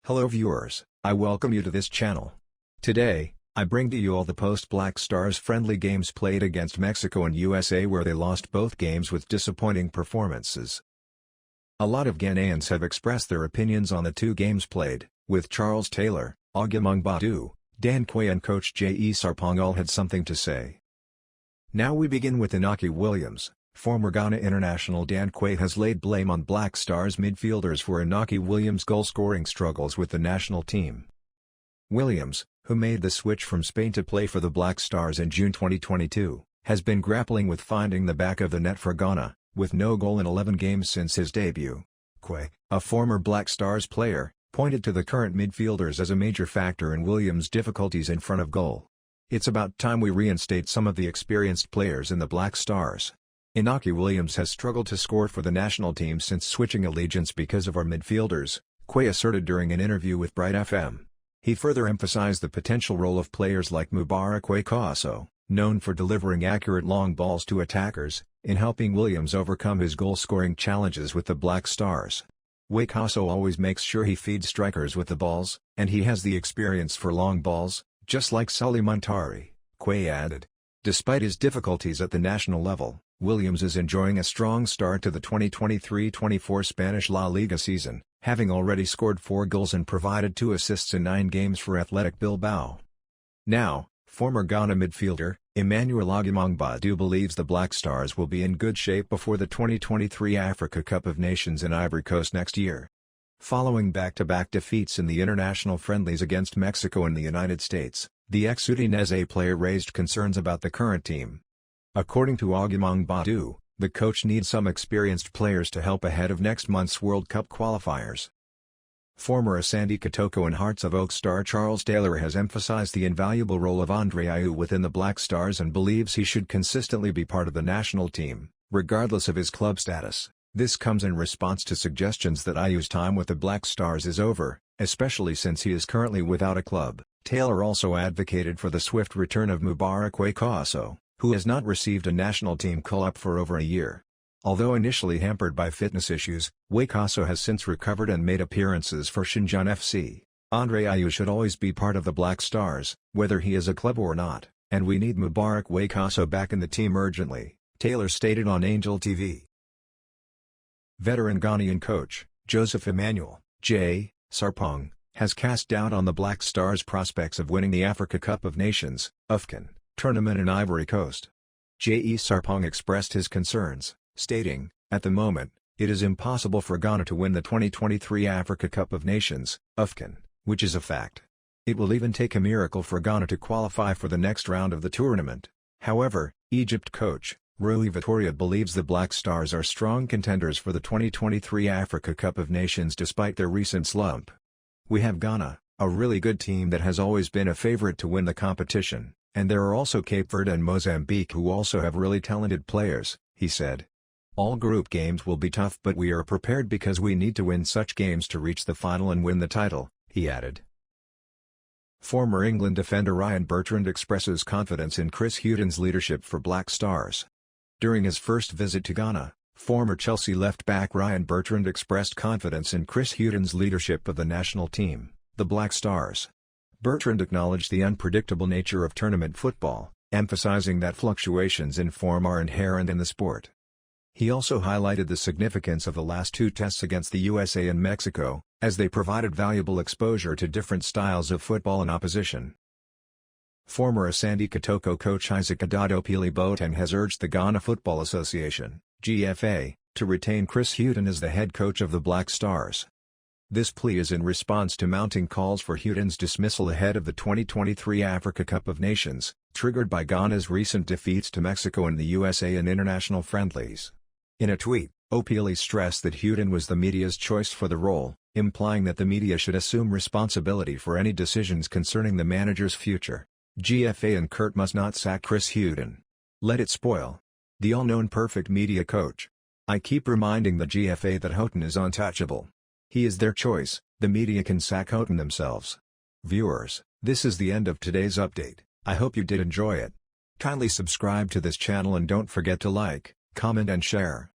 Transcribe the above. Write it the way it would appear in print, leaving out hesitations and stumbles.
Hello viewers, I welcome you to this channel. Today, I bring to you all the post-Blackstars friendly games played against Mexico and USA where they lost both games with disappointing performances. A lot of Ghanaians have expressed their opinions on the two games played, with Charles Taylor, Ogumong Badu, Dan Quay and coach J.E. Sarpong all had something to say. Now we begin with Inaki Williams. Former Ghana international Dan Quay has laid blame on Blackstars midfielders for Inaki Williams' goal-scoring struggles with the national team. Williams, who made the switch from Spain to play for the Blackstars in June 2022, has been grappling with finding the back of the net for Ghana, with no goal in 11 games since his debut. Quay, a former Blackstars player, pointed to the current midfielders as a major factor in Williams' difficulties in front of goal. "It's about time we reinstate some of the experienced players in the Blackstars. Inaki Williams has struggled to score for the national team since switching allegiance because of our midfielders," Quay asserted during an interview with Bright FM. He further emphasized the potential role of players like Mubarak Wekaso, known for delivering accurate long balls to attackers, in helping Williams overcome his goal-scoring challenges with the Blackstars. "Wekaso always makes sure he feeds strikers with the balls, and he has the experience for long balls, just like Sully Muntari," Quay added. Despite his difficulties at the national level, Williams is enjoying a strong start to the 2023-24 Spanish La Liga season, having already scored 4 goals and provided 2 assists in 9 games for Athletic Bilbao. Now, former Ghana midfielder, Emmanuel Ogumong Badu believes the Blackstars will be in good shape before the 2023 Africa Cup of Nations in Ivory Coast next year. Following back-to-back defeats in the international friendlies against Mexico and the United States, the ex-Udinese player raised concerns about the current team. According to Ogumong Badu, the coach needs some experienced players to help ahead of next month's World Cup qualifiers. Former Asante Kotoko and Hearts of Oak star Charles Taylor has emphasized the invaluable role of Andre Ayew within the Blackstars and believes he should consistently be part of the national team, regardless of his club status. This comes in response to suggestions that Ayew's time with the Blackstars is over, especially since he is currently without a club. Taylor also advocated for the swift return of Mubarak Wekaso, who has not received a national team call-up for over a year. Although initially hampered by fitness issues, Wekaso has since recovered and made appearances for Xinjiang FC. "Andre Ayew should always be part of the Blackstars, whether he is a club or not, and we need Mubarak Wekaso back in the team urgently," Taylor stated on Angel TV. Veteran Ghanaian coach, Joseph Emmanuel J. Sarpong, has cast doubt on the Blackstars' prospects of winning the Africa Cup of Nations (AFCON) tournament in Ivory Coast. J.E. Sarpong expressed his concerns, stating, "At the moment, it is impossible for Ghana to win the 2023 Africa Cup of Nations (AFCON), which is a fact. It will even take a miracle for Ghana to qualify for the next round of the tournament." However, Egypt coach, Rui Vitória believes the Blackstars are strong contenders for the 2023 Africa Cup of Nations despite their recent slump. "We have Ghana, a really good team that has always been a favorite to win the competition, and there are also Cape Verde and Mozambique who also have really talented players," he said. "All group games will be tough but we are prepared because we need to win such games to reach the final and win the title," he added. Former England defender Ryan Bertrand expresses confidence in Chris Hughton's leadership for Blackstars. During his first visit to Ghana, former Chelsea left-back Ryan Bertrand expressed confidence in Chris Hughton's leadership of the national team, the Blackstars. Bertrand acknowledged the unpredictable nature of tournament football, emphasizing that fluctuations in form are inherent in the sport. He also highlighted the significance of the last 2 tests against the USA and Mexico, as they provided valuable exposure to different styles of football and opposition. Former Asante Kotoko coach Isaac Adado-Pili Boateng has urged the Ghana Football Association (GFA) to retain Chris Hughton as the head coach of the Blackstars. This plea is in response to mounting calls for Hughton's dismissal ahead of the 2023 Africa Cup of Nations, triggered by Ghana's recent defeats to Mexico and the USA in international friendlies. In a tweet, Opili stressed that Hughton was the media's choice for the role, implying that the media should assume responsibility for any decisions concerning the manager's future. "GFA and Kurt must not sack Chris Hughton. Let it spoil. The all-known perfect media coach. I keep reminding the GFA that Houghton is untouchable. He is their choice, the media can sack Houghton themselves." Viewers, this is the end of today's update. I hope you did enjoy it. Kindly subscribe to this channel and don't forget to like, comment and share.